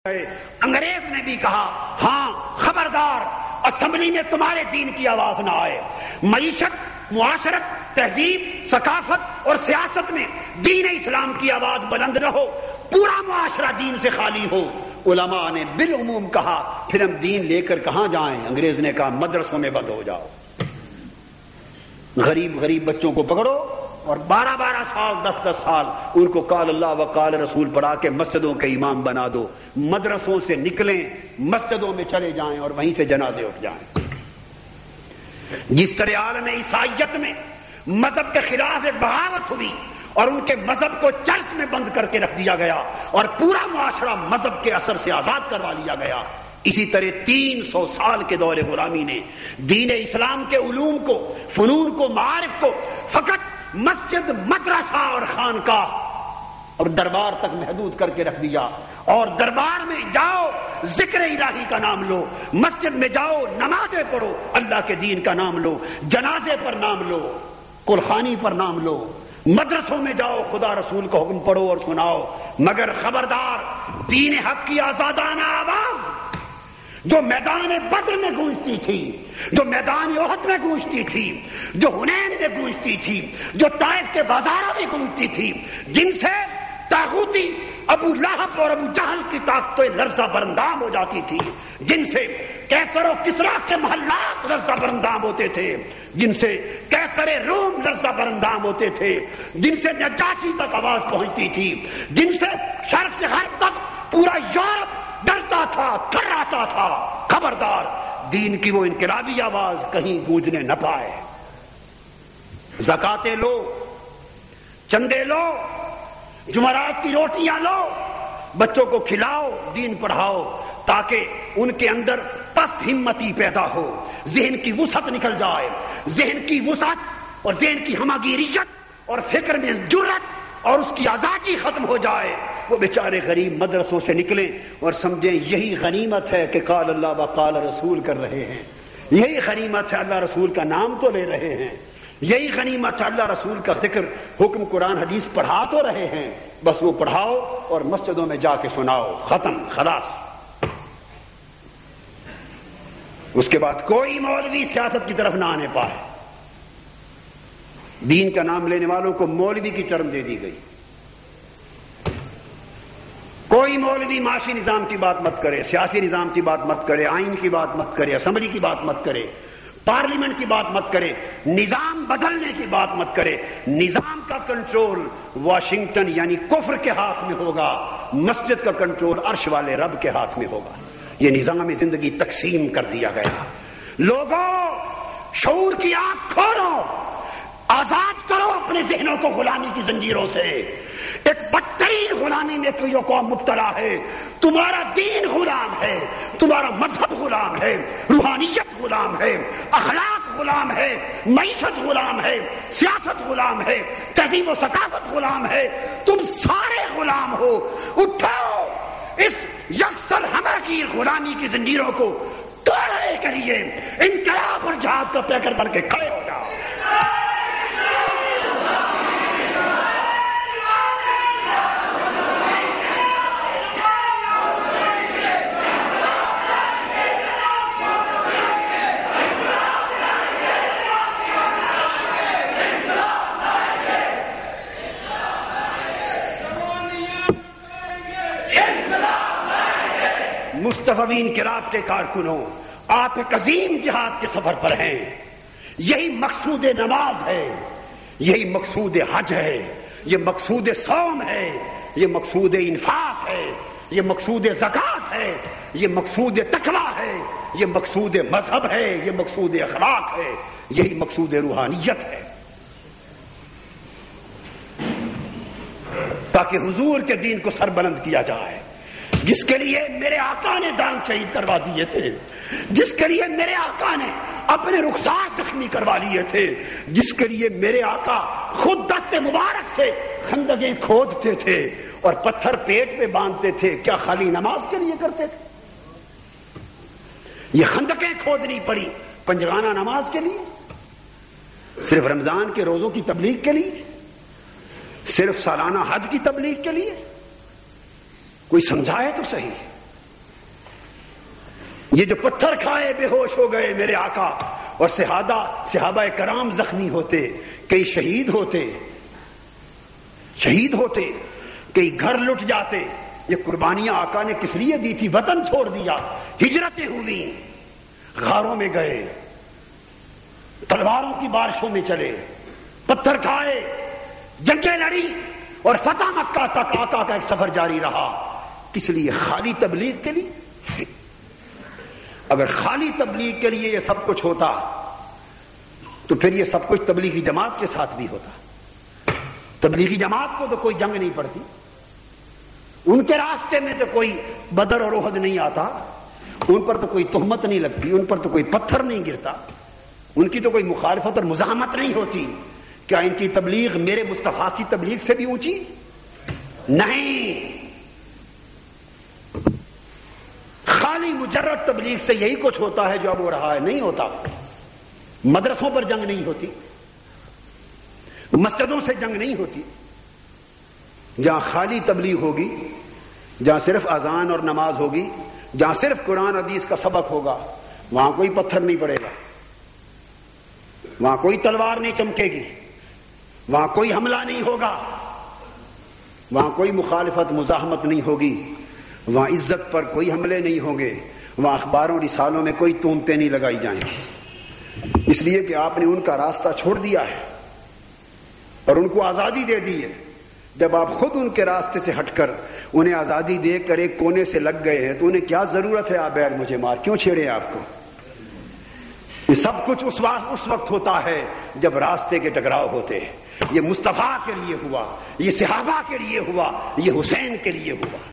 انگریز نے بھی کہا ہاں خبردار اسمبلی میں تمہارے دین کی آواز نہ آئے. معیشت، معاشرت، تہذیب، ثقافت اور سیاست میں دین اسلام کی آواز بلند نہ ہو، پورا معاشرہ دین سے خالی ہو. علماء نے بالعموم کہا پھر ہم دین لے کر کہاں جائیں؟ انگریز نے کہا مدرسوں میں بند ہو جاؤ. غریب بچوں کو پکڑو اور 12 سال 10 سال ان کو قال اللہ و قال رسول پڑھا کے مسجدوں کے امام بنا دو. مدرسوں سے نکلیں، مسجدوں میں چلے جائیں اور وہیں سے جنازے اٹھ جائیں. جس طرح عالم عیسائیت میں مذہب کے خلاف ایک بغاوت ہوئی اور ان کے مذہب کو چرچ میں بند کر کے رکھ دیا گیا اور پورا معاشرہ مذہب کے اثر سے آزاد کروا لیا گیا، اسی طرح 300 سال کے دور غلامی نے دین اسلام کے علوم کو، فنون کو، معارف کو فقط مسجد، مدرسہ اور خانقاہ اور دربار تک محدود کر کے رکھ دیا. اور دربار میں جاؤ ذکر الہی کا نام لو، مسجد میں جاؤ نمازیں پڑھو، اللہ کے دین کا نام لو، جنازے پر نام لو، قرخانی پر نام لو، مدرسوں میں جاؤ خدا رسول کا حکم پڑھو اور سناؤ. مگر خبردار دین حق کی آزادانہ آواز جو میدان بدر میں گونجتی تھی، جو میدان احد میں گونجتی تھی، جو حنین میں گونجتی تھی، جو طائف کے بازاروں میں گونجتی تھی، جن سے طاغوتی ابو لہب اور ابو جہل کی طاقتیں لرزہ برندام ہو جاتی تھی، جن سے کیسر و کسریٰ کے محلات لرزہ برندام ہوتے تھے، جن سے کیسر روم لرزہ برندام ہوتے تھے، جن سے نجاشی تک آواز پہنچتی تھی، جن سے شرق سے غرب تک پورا یورپ ڈرتا تھا، تھراتا تھا. خبردار دین کی وہ انقلابی آواز کہیں گونجنے نہ پائے. زکاتیں لو، چندے لو، جمعرات کی روٹیاں لو، بچوں کو کھلاؤ، دین پڑھاؤ تاکہ ان کے اندر پست ہمتی پیدا ہو، ذہن کی وسعت نکل جائے، ذہن کی وسعت اور ذہن کی ہماگیریت اور فکر میں جرأت اور اس کی آزادی ختم ہو جائے. وہ بیچارے غریب مدرسوں سے نکلیں اور سمجھیں یہی غنیمت ہے کہ قال اللہ و قال رسول کر رہے ہیں، یہی غنیمت ہے اللہ رسول کا نام تو لے رہے ہیں، یہی غنیمت ہے اللہ رسول کا ذکر، حکم، قرآن حدیث پڑھا تو رہے ہیں، بس وہ پڑھاؤ اور مسجدوں میں جا کے سناؤ، ختم، خلاص. اس کے بعد کوئی مولوی سیاست کی طرف نہ آنے پائے. دین کا نام لینے والوں کو مولوی کی ٹرم دے دی گئی. کوئی مولوی معاشی نظام کی بات مت کرے، سیاسی نظام کی بات مت کرے، آئین کی بات مت کرے، اسمبلی کی بات مت کرے، پارلیمنٹ کی بات مت کرے، نظام بدلنے کی بات مت کرے. نظام کا کنٹرول واشنگٹن یعنی کفر کے ہاتھ میں ہوگا، مسجد کا کنٹرول عرش والے رب کے ہاتھ میں ہوگا. یہ نظام زندگی تقسیم کر دیا گیا. لوگوں شعور کی آنکھ کھولو، آزاد کرو اپنے ذہنوں کو غلامی کی زنجیروں سے. ایک بدترین غلامی میں تو یہ قوم مبتلا ہے. تمہارا دین غلام ہے، تمہارا مذہب غلام ہے، روحانیت غلام ہے، اخلاق غلام ہے، معیشت غلام ہے، سیاست غلام ہے، تہذیب و ثقافت غلام ہے. تم سارے غلام ہو. اٹھو، اس یکسر ہمہ کی غلامی کی زنجیروں کو توڑنے کے لیے انقلاب اور جہاد کا پیکر بن کے کھڑے ہو جاؤ. مصطفی انقلاب کے کارکنوں، آپ ایک عظیم جہاد کے سفر پر ہیں. یہی مقصود نماز ہے، یہی مقصود حج ہے، یہ مقصود صوم ہے، یہ مقصود انفاق ہے، یہ مقصود زکوٰۃ ہے، یہ مقصود تقویٰ ہے، یہ مقصود مذہب ہے، یہ مقصود اخلاق ہے، یہی مقصود روحانیت ہے. تاکہ حضور کے دین کو سربلند کیا جائے، جس کے لیے میرے آقا نے دان شہید کروا دیے تھے، جس کے لیے میرے آقا نے اپنے رخسار زخمی کروا لیے تھے، جس کے لیے میرے آقا خود دست مبارک سے خندقیں کھودتے تھے اور پتھر پیٹ پہ باندھتے تھے. کیا خالی نماز کے لیے کرتے تھے؟ یہ خندقیں کھودنی پڑی پنجگانہ نماز کے لیے، صرف رمضان کے روزوں کی تبلیغ کے لیے، صرف سالانہ حج کی تبلیغ کے لیے؟ کوئی سمجھائے تو صحیح. یہ جو پتھر کھائے بے ہوش ہو گئے میرے آقا، اور صحابہ کرام زخمی ہوتے، کئی شہید ہوتے، کئی گھر لٹ جاتے. یہ قربانیاں آقا نے کس لیے دی تھی؟ وطن چھوڑ دیا، ہجرتیں ہوئی، غاروں میں گئے، تلواروں کی بارشوں میں چلے، پتھر کھائے، جنگیں لڑی، اور فتح مکہ تک آقا کا ایک سفر جاری رہا. کس لیے؟ خالی تبلیغ کے لیے. اگر خالی تبلیغ کے لیے یہ سب کچھ ہوتا تو پھر یہ سب کچھ تبلیغی جماعت کے ساتھ بھی ہوتا. تبلیغی جماعت کو تو کوئی جنگ نہیں پڑتی، ان کے راستے میں تو کوئی بدر اور احد نہیں آتا، ان پر تو کوئی تہمت نہیں لگتی، ان پر تو کوئی پتھر نہیں گرتا، ان کی تو کوئی مخالفت اور مزاحمت نہیں ہوتی. کیا ان کی تبلیغ میرے مصطفیٰ کی تبلیغ سے بھی اونچی؟ نہیں. خالی مجرد تبلیغ سے یہی کچھ ہوتا ہے جو اب ہو رہا ہے؟ نہیں ہوتا. مدرسوں پر جنگ نہیں ہوتی، مسجدوں سے جنگ نہیں ہوتی. جہاں خالی تبلیغ ہوگی، جہاں صرف اذان اور نماز ہوگی، جہاں صرف قرآن حدیث کا سبق ہوگا، وہاں کوئی پتھر نہیں پڑے گا، وہاں کوئی تلوار نہیں چمکے گی، وہاں کوئی حملہ نہیں ہوگا، وہاں کوئی مخالفت مزاحمت نہیں ہوگی، وہاں عزت پر کوئی حملے نہیں ہوں گے، وہاں اخباروں رسالوں میں کوئی تہمتیں نہیں لگائی جائیں گی. اس لیے کہ آپ نے ان کا راستہ چھوڑ دیا ہے اور ان کو آزادی دے دی ہے. جب آپ خود ان کے راستے سے ہٹ کر انہیں آزادی دے کر ایک کونے سے لگ گئے ہیں تو انہیں کیا ضرورت ہے آپ بیٹھ مجھے مار کیوں چھیڑے آپ کو؟ یہ سب کچھ اس وقت ہوتا ہے جب راستے کے ٹکراؤ ہوتے ہیں. یہ مصطفیٰ کے لیے ہوا، یہ صحابہ کے لیے ہوا، یہ حسین کے لیے ہوا.